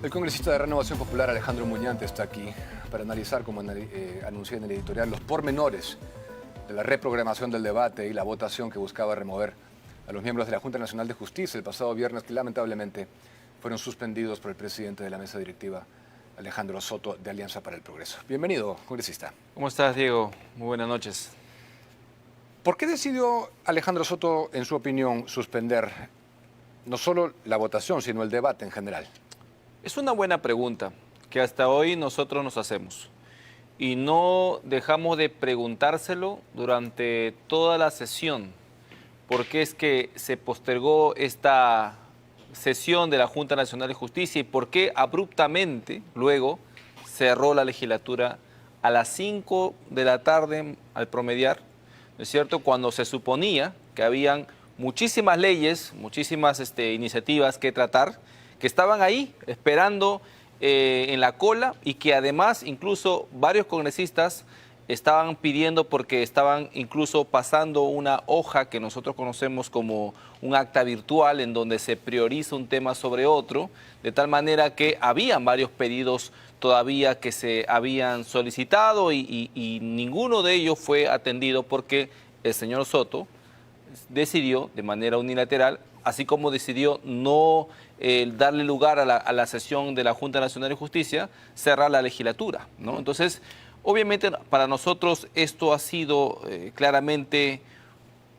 El congresista de Renovación Popular Alejandro Muñante está aquí para analizar, como anuncié en el editorial, los pormenores de la reprogramación del debate y la votación que buscaba remover a los miembros de la Junta Nacional de Justicia el pasado viernes, que lamentablemente fueron suspendidos por el presidente de la mesa directiva, Alejandro Soto, de Alianza para el Progreso. Bienvenido, congresista. ¿Cómo estás, Diego? Muy buenas noches. ¿Por qué decidió Alejandro Soto, en su opinión, suspender no solo la votación, sino el debate en general? Es una buena pregunta que hasta hoy nosotros nos hacemos y no dejamos de preguntárselo durante toda la sesión. ¿Por qué es que se postergó esta sesión de la Junta Nacional de Justicia y por qué abruptamente luego cerró la legislatura a las 5 de la tarde al promediar? ¿No es cierto? Cuando se suponía que habían muchísimas leyes, muchísimas iniciativas que tratar, que estaban ahí esperando en la cola y que además incluso varios congresistas estaban pidiendo porque estaban incluso pasando una hoja que nosotros conocemos como un acta virtual en donde se prioriza un tema sobre otro, de tal manera que habían varios pedidos todavía que se habían solicitado y ninguno de ellos fue atendido porque el señor Soto decidió de manera unilateral, así como decidió no darle lugar a la sesión de la Junta Nacional de Justicia, cerrar la legislatura, ¿no? Entonces, obviamente para nosotros esto ha sido claramente,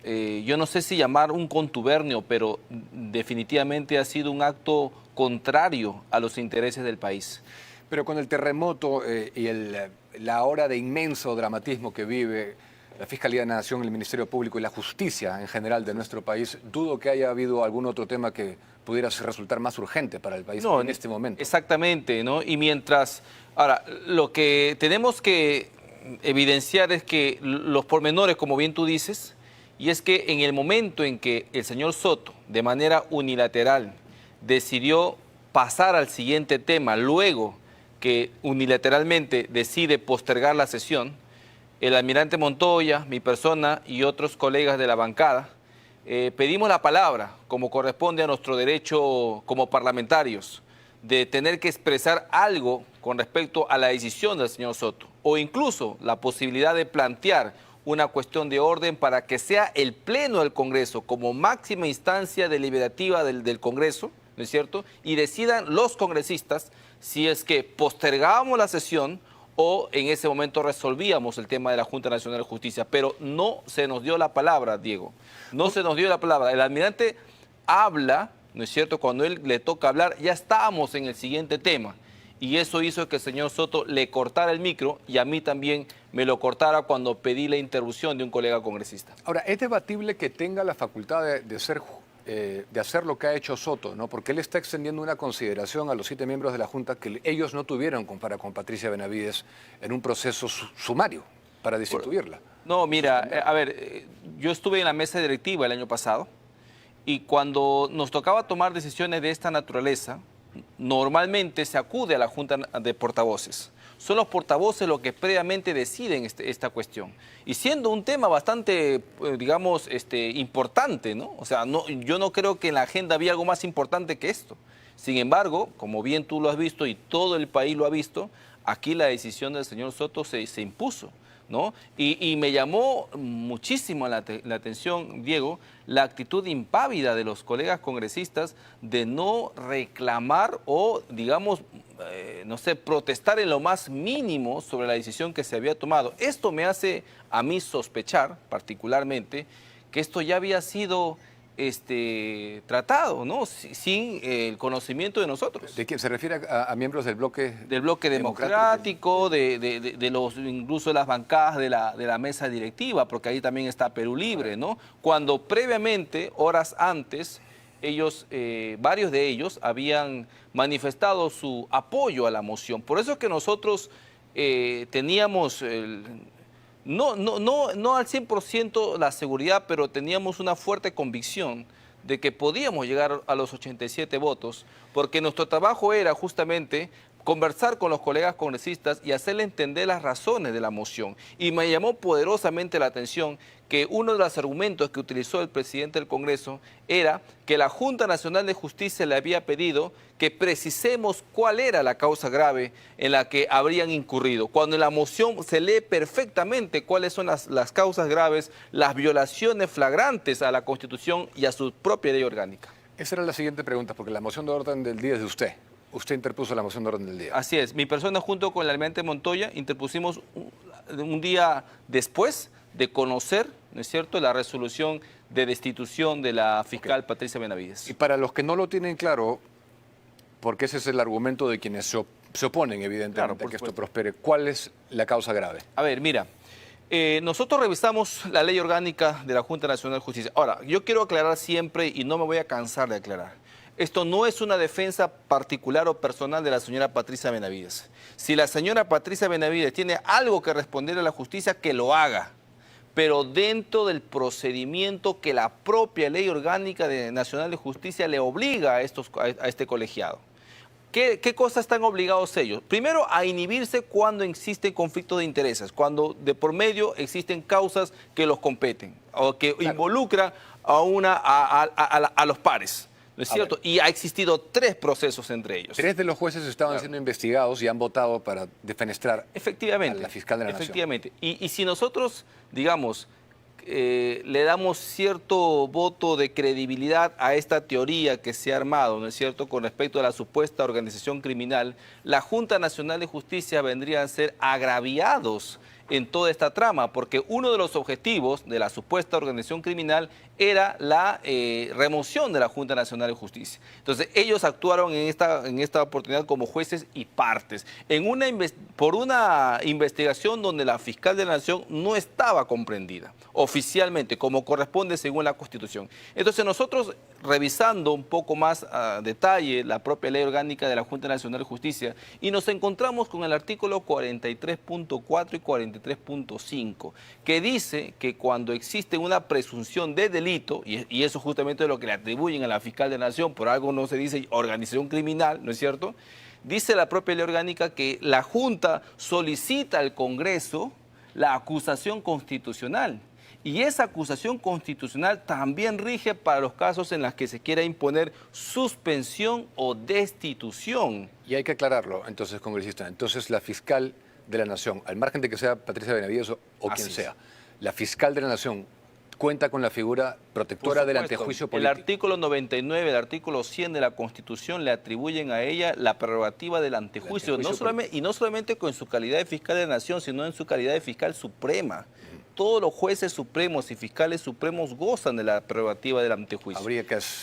yo no sé si llamar un contubernio, pero definitivamente ha sido un acto contrario a los intereses del país. Pero con el terremoto y la hora de inmenso dramatismo que vive la Fiscalía de la Nación, el Ministerio Público y la justicia en general de nuestro país, dudo que haya habido algún otro tema que pudiera resultar más urgente para el país en este momento. Exactamente, ¿no? Y mientras, ahora, lo que tenemos que evidenciar es que los pormenores, como bien tú dices, y es que en el momento en que el señor Soto, de manera unilateral, decidió pasar al siguiente tema, luego que unilateralmente decide postergar la sesión, el almirante Montoya, mi persona y otros colegas de la bancada, pedimos la palabra, como corresponde a nuestro derecho como parlamentarios, de tener que expresar algo con respecto a la decisión del señor Soto, o incluso la posibilidad de plantear una cuestión de orden para que sea el Pleno del Congreso como máxima instancia deliberativa del Congreso, ¿no es cierto? Y decidan los congresistas si es que postergábamos la sesión o en ese momento resolvíamos el tema de la Junta Nacional de Justicia, pero no se nos dio la palabra, Diego. No se nos dio la palabra. El almirante habla, ¿no es cierto? Cuando él le toca hablar, ya estábamos en el siguiente tema. Y eso hizo que el señor Soto le cortara el micro y a mí también me lo cortara cuando pedí la interrupción de un colega congresista. Ahora, es debatible que tenga la facultad de hacer lo que ha hecho Soto, ¿no? Porque él está extendiendo una consideración a los 7 miembros de la Junta que ellos no tuvieron con Patricia Benavides en un proceso sumario para destituirla. No, mira, a ver, yo estuve en la mesa directiva el año pasado y cuando nos tocaba tomar decisiones de esta naturaleza, normalmente se acude a la Junta de Portavoces. Son los portavoces los que previamente deciden esta cuestión. Y siendo un tema bastante, digamos, importante, ¿no? O sea, yo no creo que en la agenda había algo más importante que esto. Sin embargo, como bien tú lo has visto y todo el país lo ha visto, aquí la decisión del señor Soto se impuso, ¿no? Y me llamó muchísimo la atención, Diego, la actitud impávida de los colegas congresistas de no reclamar o, digamos, no sé, protestar en lo más mínimo sobre la decisión que se había tomado. Esto me hace a mí sospechar, particularmente, que esto ya había sido tratado, ¿no? Sin el conocimiento de nosotros. ¿De quién se refiere a miembros del bloque? Del bloque democrático, de los, incluso de las bancadas de la mesa directiva, porque ahí también está Perú Libre, ¿no? Cuando previamente, horas antes, ellos, varios de ellos habían manifestado su apoyo a la moción. Por eso es que nosotros teníamos no al 100% la seguridad, pero teníamos una fuerte convicción de que podíamos llegar a los 87 votos, porque nuestro trabajo era justamente conversar con los colegas congresistas y hacerle entender las razones de la moción. Y me llamó poderosamente la atención que uno de los argumentos que utilizó el presidente del Congreso era que la Junta Nacional de Justicia le había pedido que precisemos cuál era la causa grave en la que habrían incurrido, cuando en la moción se lee perfectamente cuáles son las causas graves, las violaciones flagrantes a la Constitución y a su propia ley orgánica. Esa era la siguiente pregunta, porque la moción de orden del día es de usted. Usted interpuso la moción de orden del día. Así es. Mi persona junto con el almirante Montoya interpusimos un día después de conocer, ¿no es cierto?, la resolución de destitución de la fiscal Patricia Benavides. Y para los que no lo tienen claro, porque ese es el argumento de quienes se oponen, evidentemente, Claro, a que esto supuesto. prospere, ¿cuál es la causa grave? A ver, mira, nosotros revisamos la ley orgánica de la Junta Nacional de Justicia. Ahora, yo quiero aclarar siempre, y no me voy a cansar de aclarar, esto no es una defensa particular o personal de la señora Patricia Benavides. Si la señora Patricia Benavides tiene algo que responder a la justicia, que lo haga, pero dentro del procedimiento que la propia ley orgánica nacional de justicia le obliga a este colegiado. ¿Qué cosas están obligados ellos? Primero, a inhibirse cuando existe conflicto de intereses, cuando de por medio existen causas que los competen o que involucran a los pares. ¿No es cierto? Y ha existido 3 procesos entre ellos. 3 de los jueces estaban siendo investigados y han votado para defenestrar Efectivamente, a la fiscal de la efectivamente. Y si nosotros, digamos, le damos cierto voto de credibilidad a esta teoría que se ha armado, ¿no es cierto?, con respecto a la supuesta organización criminal, la Junta Nacional de Justicia vendría a ser agraviados en toda esta trama, porque uno de los objetivos de la supuesta organización criminal era la remoción de la Junta Nacional de Justicia. Entonces, ellos actuaron en esta oportunidad como jueces y partes, por una investigación donde la fiscal de la Nación no estaba comprendida oficialmente, como corresponde según la Constitución. Entonces, nosotros, revisando un poco más a detalle la propia ley orgánica de la Junta Nacional de Justicia, y nos encontramos con el artículo 43.4 y 43.5, que dice que cuando existe una presunción de delito, y eso justamente es lo que le atribuyen a la fiscal de la Nación, por algo no se dice organización criminal, ¿no es cierto?, dice la propia ley orgánica que la Junta solicita al Congreso la acusación constitucional. Y esa acusación constitucional también rige para los casos en los que se quiera imponer suspensión o destitución. Y hay que aclararlo, entonces, congresista. Entonces, la fiscal de la Nación, al margen de que sea Patricia Benavides o quien sea, la fiscal de la Nación cuenta con la figura protectora del antejuicio político. El artículo 99, el artículo 100 de la Constitución le atribuyen a ella la prerrogativa del antejuicio, y no solamente con su calidad de fiscal de la Nación, sino en su calidad de fiscal suprema. Todos los jueces supremos y fiscales supremos gozan de la prerrogativa del antejuicio.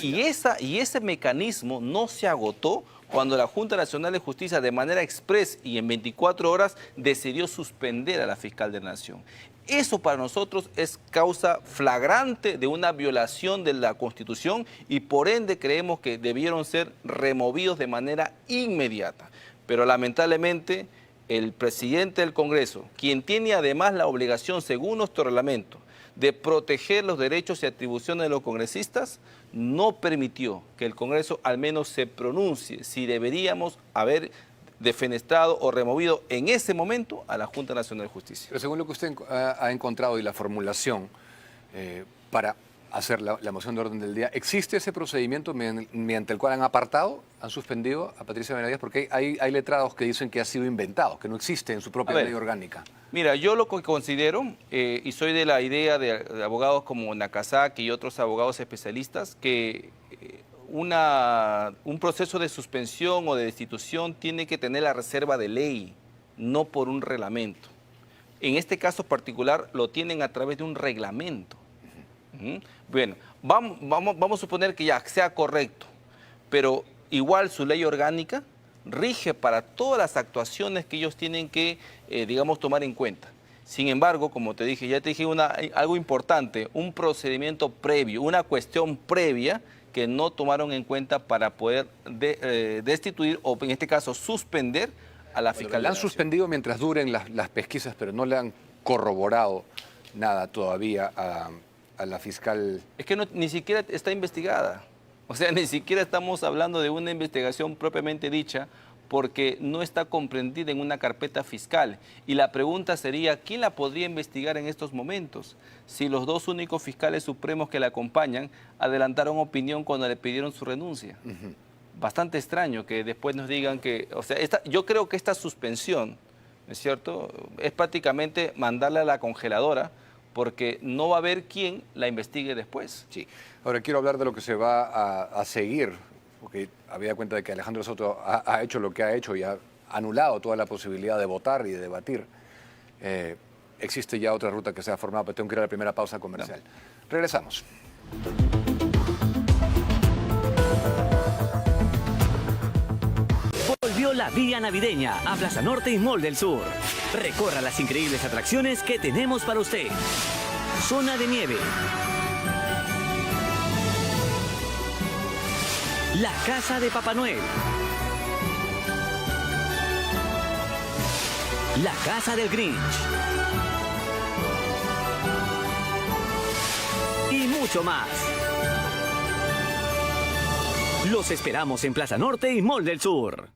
Y ese mecanismo no se agotó cuando la Junta Nacional de Justicia, de manera express y en 24 horas, decidió suspender a la fiscal de la Nación. Eso para nosotros es causa flagrante de una violación de la Constitución y por ende creemos que debieron ser removidos de manera inmediata. Pero lamentablemente el presidente del Congreso, quien tiene además la obligación, según nuestro reglamento, de proteger los derechos y atribuciones de los congresistas, no permitió que el Congreso al menos se pronuncie si deberíamos haber defenestrado o removido en ese momento a la Junta Nacional de Justicia. Pero según lo que usted ha encontrado y la formulación para hacer la moción de orden del día, ¿existe ese procedimiento mediante el cual han apartado, han suspendido a Patricia Benavides? Porque hay letrados que dicen que ha sido inventado, que no existe en su propia ley orgánica. Mira, yo lo que considero, y soy de la idea de abogados como Nakazaki y otros abogados especialistas, que un proceso de suspensión o de destitución tiene que tener la reserva de ley, no por un reglamento. En este caso particular lo tienen a través de un reglamento. Bueno, vamos a suponer que ya sea correcto, pero igual su ley orgánica rige para todas las actuaciones que ellos tienen que, digamos, tomar en cuenta. Sin embargo, como te dije, ya te dije algo importante, un procedimiento previo, una cuestión previa que no tomaron en cuenta para poder destituir o, en este caso, suspender a la fiscal. La han suspendido mientras duren las pesquisas, pero no le han corroborado nada todavía a la fiscal. Es que ni siquiera está investigada. O sea, ni siquiera estamos hablando de una investigación propiamente dicha, porque no está comprendida en una carpeta fiscal. Y la pregunta sería, ¿quién la podría investigar en estos momentos? Si los dos únicos fiscales supremos que la acompañan adelantaron opinión cuando le pidieron su renuncia. Bastante extraño que después nos digan que... O sea, yo creo que esta suspensión, ¿no es cierto?, es prácticamente mandarla a la congeladora, porque no va a haber quien la investigue después. Sí. Ahora quiero hablar de lo que se va a seguir, porque había cuenta de que Alejandro Soto ha hecho lo que ha hecho y ha anulado toda la posibilidad de votar y de debatir. Existe ya otra ruta que se ha formado, pero tengo que ir a la primera pausa comercial. No. Regresamos. Volvió la vía navideña a Plaza Norte y Mall del Sur. Recorra las increíbles atracciones que tenemos para usted. Zona de nieve. La casa de Papá Noel. La casa del Grinch. Y mucho más. Los esperamos en Plaza Norte y Mall del Sur.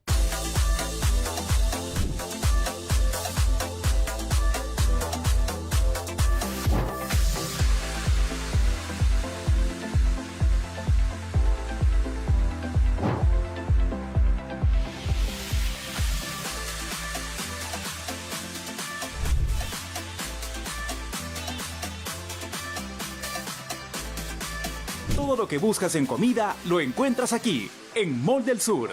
Todo lo que buscas en comida lo encuentras aquí, en Mall del Sur.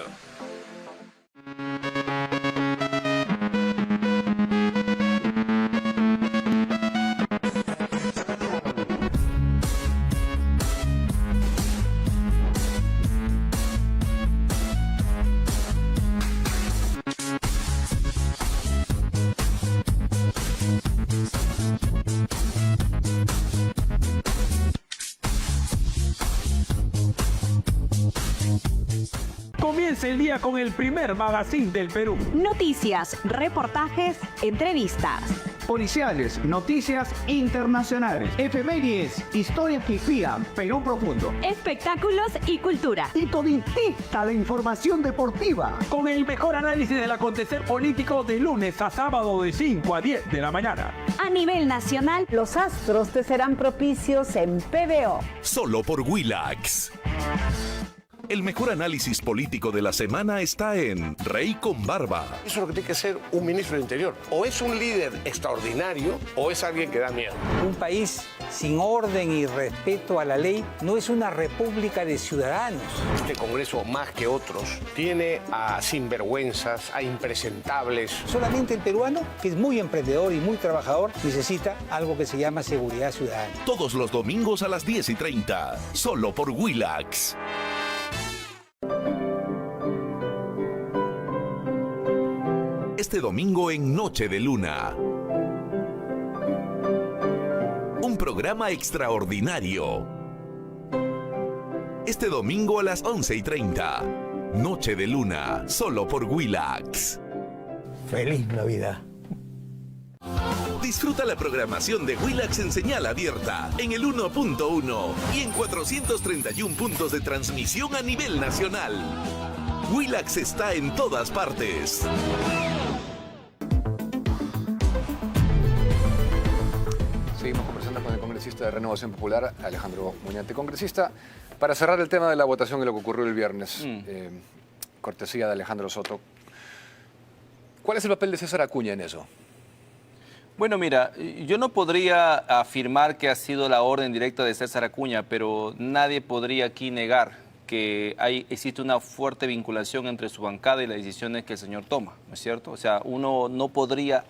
Comienza el día con el primer magazine del Perú. Noticias, reportajes, entrevistas. Policiales, noticias internacionales, efemérides, historias que inspiran, Perú profundo. Espectáculos y cultura. Y toditita la información deportiva. Con el mejor análisis del acontecer político de lunes a sábado de 5 a 10 de la mañana. A nivel nacional, los astros te serán propicios en PBO. Solo por Willax. El mejor análisis político de la semana está en Rey con Barba. Eso es lo que tiene que ser un ministro del Interior. O es un líder extraordinario o es alguien que da miedo. Un país sin orden y respeto a la ley no es una república de ciudadanos. Este Congreso, más que otros, tiene a sinvergüenzas, a impresentables. Solamente el peruano, que es muy emprendedor y muy trabajador, necesita algo que se llama seguridad ciudadana. Todos los domingos a las 10:30, solo por Willax. Este domingo en Noche de Luna. Un programa extraordinario. Este domingo a las 11:30. Noche de Luna, solo por Willax. Feliz Navidad. Disfruta la programación de Willax en señal abierta, en el 1.1 y en 431 puntos de transmisión a nivel nacional. Willax está en todas partes. Seguimos conversando con el congresista de Renovación Popular, Alejandro Muñante. Congresista, para cerrar el tema de la votación y lo que ocurrió el viernes, cortesía de Alejandro Soto, ¿cuál es el papel de César Acuña en eso? Bueno, mira, yo no podría afirmar que ha sido la orden directa de César Acuña, pero nadie podría aquí negar que existe una fuerte vinculación entre su bancada y las decisiones que el señor toma, ¿no es cierto? O sea, uno no podría,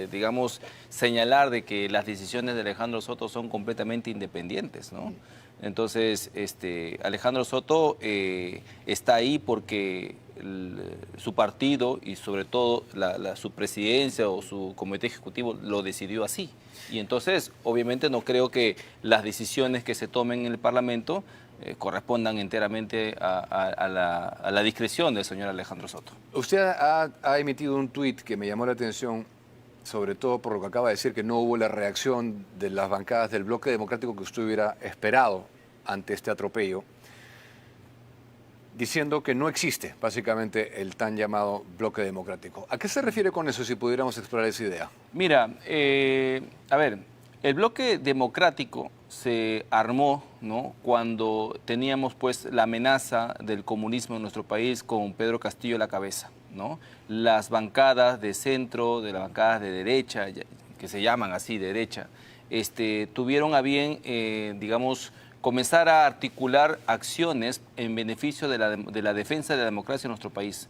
digamos, señalar de que las decisiones de Alejandro Soto son completamente independientes, ¿no? Entonces, Alejandro Soto está ahí porque su partido y sobre todo su presidencia o su comité ejecutivo lo decidió así. Y entonces, obviamente, no creo que las decisiones que se tomen en el Parlamento correspondan enteramente a la discreción del señor Alejandro Soto. Usted ha emitido un tuit que me llamó la atención, sobre todo por lo que acaba de decir, que no hubo la reacción de las bancadas del bloque democrático que usted hubiera esperado ante este atropello. diciendo que no existe básicamente el tan llamado bloque democrático. ¿A qué se refiere con eso, si pudiéramos explorar esa idea? Mira, a ver, el bloque democrático se armó, ¿no?, cuando teníamos pues la amenaza del comunismo en nuestro país con Pedro Castillo a la cabeza, ¿no? Las bancadas de centro, de las bancadas de derecha, que se llaman así, derecha, tuvieron a bien, digamos, comenzar a articular acciones en beneficio de la defensa de la democracia en nuestro país.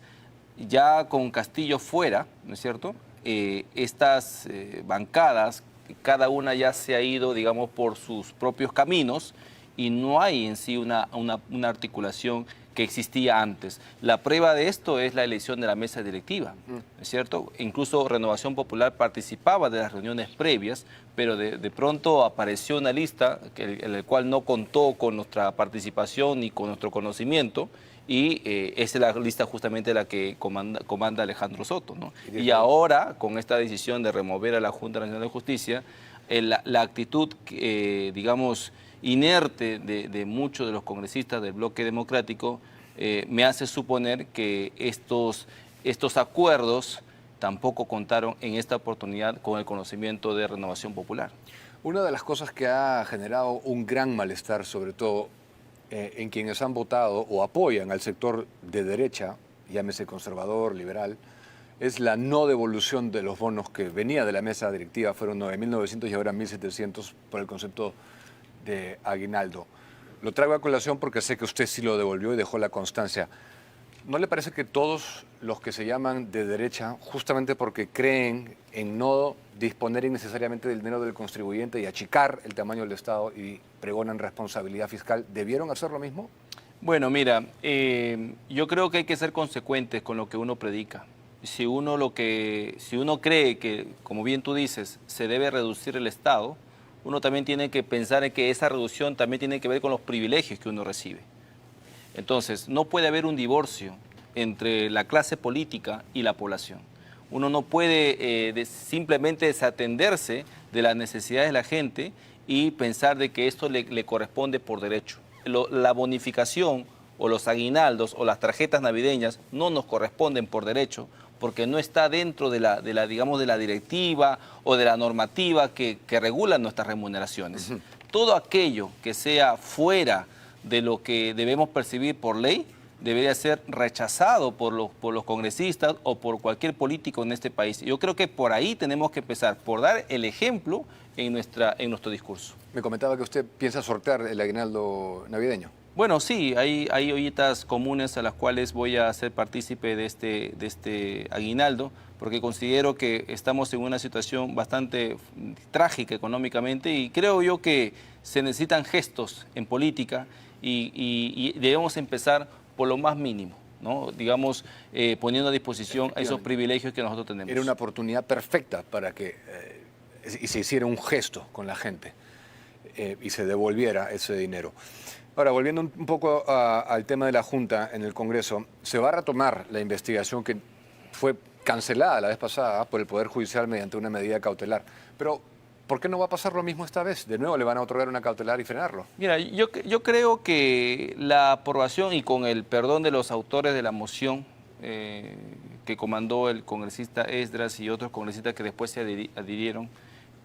Ya con Castillo fuera, ¿no es cierto?, estas bancadas, cada una ya se ha ido, digamos, por sus propios caminos y no hay en sí una articulación que existía antes. La prueba de esto es la elección de la mesa directiva, ¿es cierto? Incluso Renovación Popular participaba de las reuniones previas, pero de pronto apareció una lista en la cual no contó con nuestra participación ni con nuestro conocimiento, y esa es la lista justamente la que comanda Alejandro Soto, ¿no? Y ahora, con esta decisión de remover a la Junta Nacional de Justicia, la actitud, digamos, inerte de muchos de los congresistas del bloque democrático me hace suponer que estos acuerdos tampoco contaron en esta oportunidad con el conocimiento de Renovación Popular. Una de las cosas que ha generado un gran malestar, sobre todo en quienes han votado o apoyan al sector de derecha, llámese conservador, liberal, es la no devolución de los bonos que venía de la mesa directiva. Fueron 9.900 y ahora 1.700 por el concepto de aguinaldo. Lo traigo a colación porque sé que usted sí lo devolvió y dejó la constancia. ¿No le parece que todos los que se llaman de derecha, justamente porque creen en no disponer innecesariamente del dinero del contribuyente y achicar el tamaño del Estado y pregonan responsabilidad fiscal, debieron hacer lo mismo? Bueno, mira, yo creo que hay que ser consecuentes con lo que uno predica. Si uno cree que, como bien tú dices, se debe reducir el Estado, uno también tiene que pensar en que esa reducción también tiene que ver con los privilegios que uno recibe. Entonces, no puede haber un divorcio entre la clase política y la población. Uno no puede simplemente desatenderse de las necesidades de la gente y pensar de que esto le corresponde por derecho. La bonificación o los aguinaldos o las tarjetas navideñas no nos corresponden por derecho, porque no está dentro de la directiva o de la normativa que regula nuestras remuneraciones. Todo aquello que sea fuera de lo que debemos percibir por ley debería ser rechazado por los congresistas o por cualquier político en este país. Yo creo que por ahí tenemos que empezar, por dar el ejemplo en nuestro discurso. Me comentaba que usted piensa sortear el aguinaldo navideño. Bueno, sí, hay ollitas comunes a las cuales voy a ser partícipe de este aguinaldo, porque considero que estamos en una situación bastante trágica económicamente y creo yo que se necesitan gestos en política y debemos empezar por lo más mínimo, ¿no? Digamos, poniendo a disposición esos privilegios que nosotros tenemos. Era una oportunidad perfecta para que se hiciera un gesto con la gente y se devolviera ese dinero. Ahora, volviendo un poco al tema de la Junta en el Congreso, se va a retomar la investigación que fue cancelada la vez pasada por el Poder Judicial mediante una medida cautelar. Pero, ¿por qué no va a pasar lo mismo esta vez? De nuevo le van a otorgar una cautelar y frenarlo. Mira, yo creo que la aprobación y con el perdón de los autores de la moción que comandó el congresista Esdras y otros congresistas que después se adhirieron,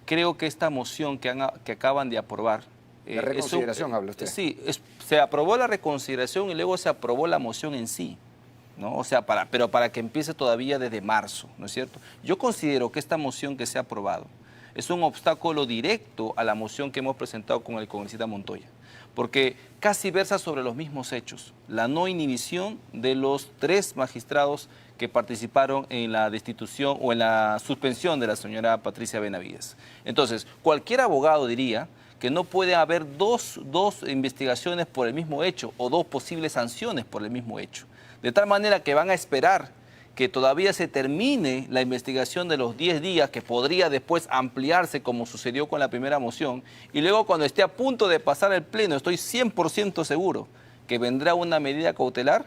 creo que esta moción que acaban de aprobar... ¿La reconsideración habla usted? Sí, se aprobó la reconsideración y luego se aprobó la moción en sí, ¿no? O sea, pero para que empiece todavía desde marzo, ¿no es cierto? Yo considero que esta moción que se ha aprobado es un obstáculo directo a la moción que hemos presentado con el congresista Montoya, porque casi versa sobre los mismos hechos, la no inhibición de los 3 magistrados que participaron en la destitución o en la suspensión de la señora Patricia Benavides. Entonces, cualquier abogado diría que no puede haber dos investigaciones por el mismo hecho o 2 posibles sanciones por el mismo hecho. De tal manera que van a esperar que todavía se termine la investigación de los 10 días, que podría después ampliarse como sucedió con la primera moción, y luego cuando esté a punto de pasar el pleno, estoy 100% seguro que vendrá una medida cautelar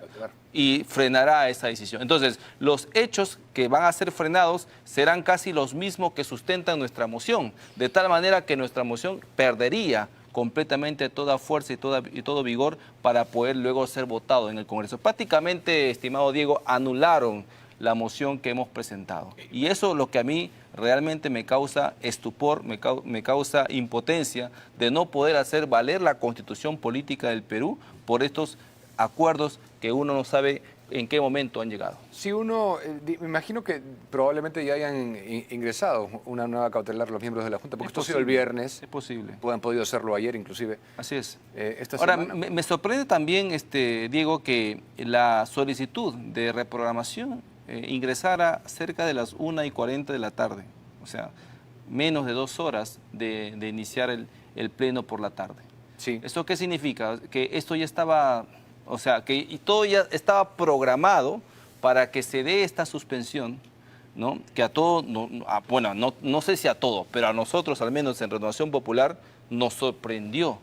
y frenará esa decisión. Entonces, los hechos que van a ser frenados serán casi los mismos que sustentan nuestra moción, de tal manera que nuestra moción perdería completamente toda fuerza y todo vigor para poder luego ser votado en el Congreso. Prácticamente, estimado Diego, anularon la moción que hemos presentado. Y eso es lo que a mí realmente me causa estupor, me causa impotencia de no poder hacer valer la Constitución política del Perú por estos acuerdos que uno no sabe en qué momento han llegado. Si uno, me imagino que probablemente ya hayan ingresado una nueva cautelar los miembros de la Junta, porque esto ha sido el viernes. Es posible. Han podido hacerlo ayer inclusive. Así es. Esta Ahora, semana. me sorprende también, Diego, que la solicitud de reprogramación ingresara cerca de las 1:40 de la tarde. O sea, menos de 2 horas de iniciar el pleno por la tarde. Sí. ¿Esto qué significa? Que esto ya estaba... O sea, que todo ya estaba programado para que se dé esta suspensión, ¿no? Que a todos, bueno, no sé si a todos, pero a nosotros, al menos en Renovación Popular, nos sorprendió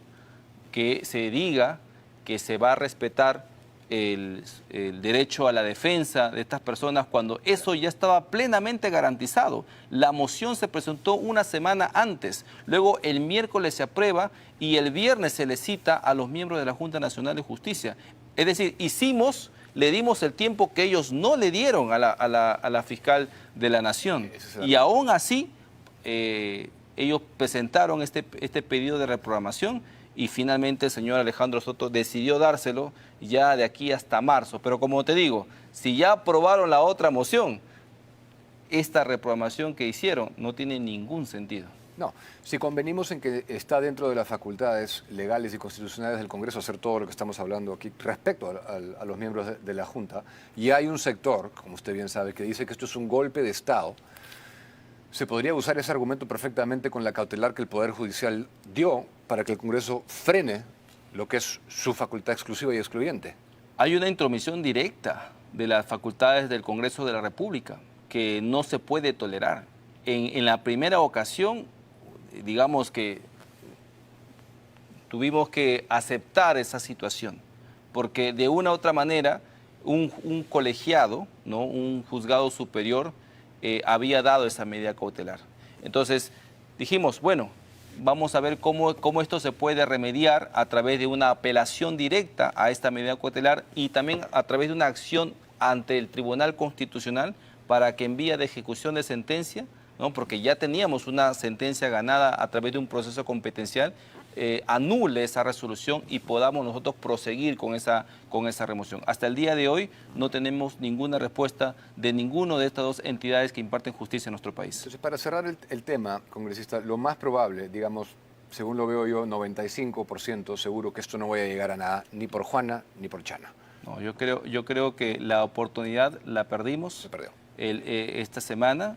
que se diga que se va a respetar el derecho a la defensa de estas personas cuando eso ya estaba plenamente garantizado. La moción se presentó una semana antes, luego el miércoles se aprueba y el viernes se le cita a los miembros de la Junta Nacional de Justicia. Es decir, le dimos el tiempo que ellos no le dieron a la fiscal de la Nación. Y aún así, ellos presentaron este pedido de reprogramación y finalmente el señor Alejandro Soto decidió dárselo ya de aquí hasta marzo. Pero como te digo, si ya aprobaron la otra moción, esta reprogramación que hicieron no tiene ningún sentido. No, si convenimos en que está dentro de las facultades legales y constitucionales del Congreso hacer todo lo que estamos hablando aquí respecto a los miembros de la Junta, y hay un sector, como usted bien sabe, que dice que esto es un golpe de Estado, se podría usar ese argumento perfectamente con la cautelar que el Poder Judicial dio para que el Congreso frene lo que es su facultad exclusiva y excluyente. Hay una intromisión directa de las facultades del Congreso de la República que no se puede tolerar. En la primera ocasión, digamos que tuvimos que aceptar esa situación, porque de una u otra manera un colegiado, ¿no? Un juzgado superior había dado esa medida cautelar. Entonces dijimos, bueno, vamos a ver cómo esto se puede remediar a través de una apelación directa a esta medida cautelar y también a través de una acción ante el Tribunal Constitucional para que en vía de ejecución de sentencia, ¿no? Porque ya teníamos una sentencia ganada a través de un proceso competencial, anule esa resolución y podamos nosotros proseguir con esa remoción. Hasta el día de hoy no tenemos ninguna respuesta de ninguna de estas dos entidades que imparten justicia en nuestro país. Entonces, para cerrar el tema, congresista, lo más probable, digamos, según lo veo yo, 95% seguro que esto no vaya a llegar a nada, ni por Juana ni por Chana. No, yo creo que la oportunidad la perdimos. Se perdió. Esta semana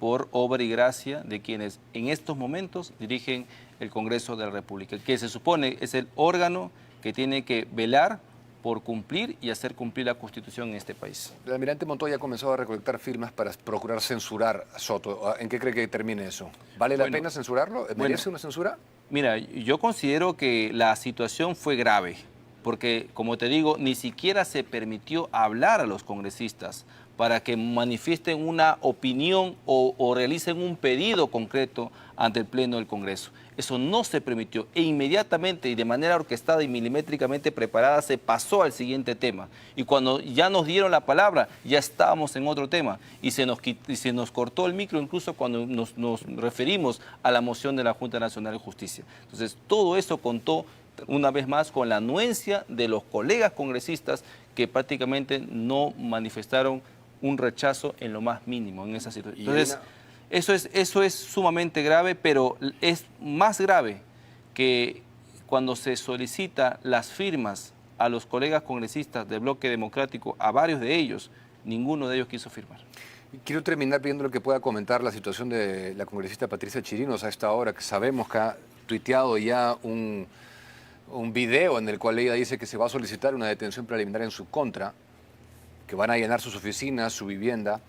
por obra y gracia de quienes en estos momentos dirigen el Congreso de la República, que se supone es el órgano que tiene que velar por cumplir y hacer cumplir la Constitución en este país. El almirante Montoya ha comenzado a recolectar firmas para procurar censurar a Soto. ¿En qué cree que termine eso? ¿Vale la pena censurarlo? ¿Merece una censura? Mira, yo considero que la situación fue grave, porque, como te digo, ni siquiera se permitió hablar a los congresistas para que manifiesten una opinión o realicen un pedido concreto ante el Pleno del Congreso. Eso no se permitió e inmediatamente y de manera orquestada y milimétricamente preparada se pasó al siguiente tema. Y cuando ya nos dieron la palabra, ya estábamos en otro tema y se nos cortó el micro incluso cuando nos referimos a la moción de la Junta Nacional de Justicia. Entonces, todo eso contó una vez más con la anuencia de los colegas congresistas que prácticamente no manifestaron un rechazo en lo más mínimo en esa situación. Entonces, eso es sumamente grave, pero es más grave que cuando se solicita las firmas a los colegas congresistas del Bloque Democrático, a varios de ellos, ninguno de ellos quiso firmar. Quiero terminar pidiendo lo que pueda comentar la situación de la congresista Patricia Chirinos a esta hora, que sabemos que ha tuiteado ya un video en el cual ella dice que se va a solicitar una detención preliminar en su contra, que van a llenar sus oficinas, su vivienda,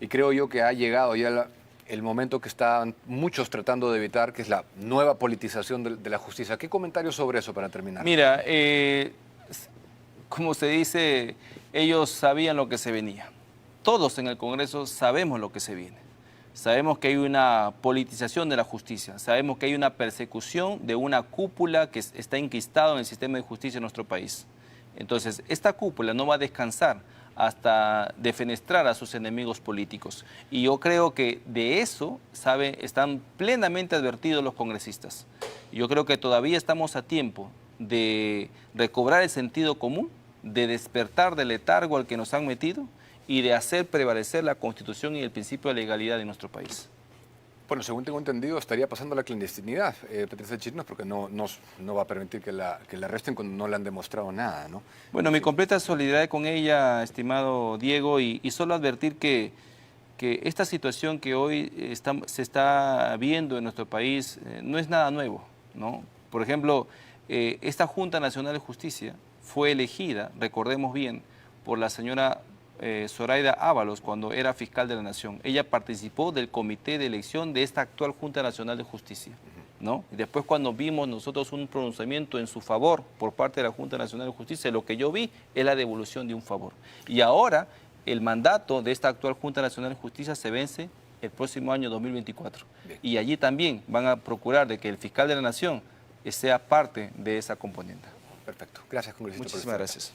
y creo yo que ha llegado ya el momento que están muchos tratando de evitar, que es la nueva politización de la justicia. ¿Qué comentarios sobre eso para terminar? Mira, como se dice, ellos sabían lo que se venía. Todos en el Congreso sabemos lo que se viene. Sabemos que hay una politización de la justicia, sabemos que hay una persecución de una cúpula que está enquistado en el sistema de justicia de nuestro país. Entonces, esta cúpula no va a descansar hasta defenestrar a sus enemigos políticos. Y yo creo que de eso están plenamente advertidos los congresistas. Yo creo que todavía estamos a tiempo de recobrar el sentido común, de despertar del letargo al que nos han metido y de hacer prevalecer la Constitución y el principio de legalidad en nuestro país. Bueno, según tengo entendido, estaría pasando la clandestinidad, Patricia Chirinos, porque no va a permitir que la arresten cuando no le han demostrado nada, ¿no? Bueno, mi completa solidaridad con ella, estimado Diego, y solo advertir que esta situación que hoy se está viendo en nuestro país no es nada nuevo, ¿no? Por ejemplo, esta Junta Nacional de Justicia fue elegida, recordemos bien, por la señora Zoraida Ábalos cuando era fiscal de la Nación. Ella participó del comité de elección de esta actual Junta Nacional de Justicia, ¿no? Y después, cuando vimos nosotros un pronunciamiento en su favor por parte de la Junta Nacional de Justicia, lo que yo vi es la devolución de un favor. Y ahora el mandato de esta actual Junta Nacional de Justicia se vence el próximo año 2024. Bien. Y allí también van a procurar de que el fiscal de la Nación sea parte de esa componente. Perfecto. Gracias, congresista. Muchísimas gracias.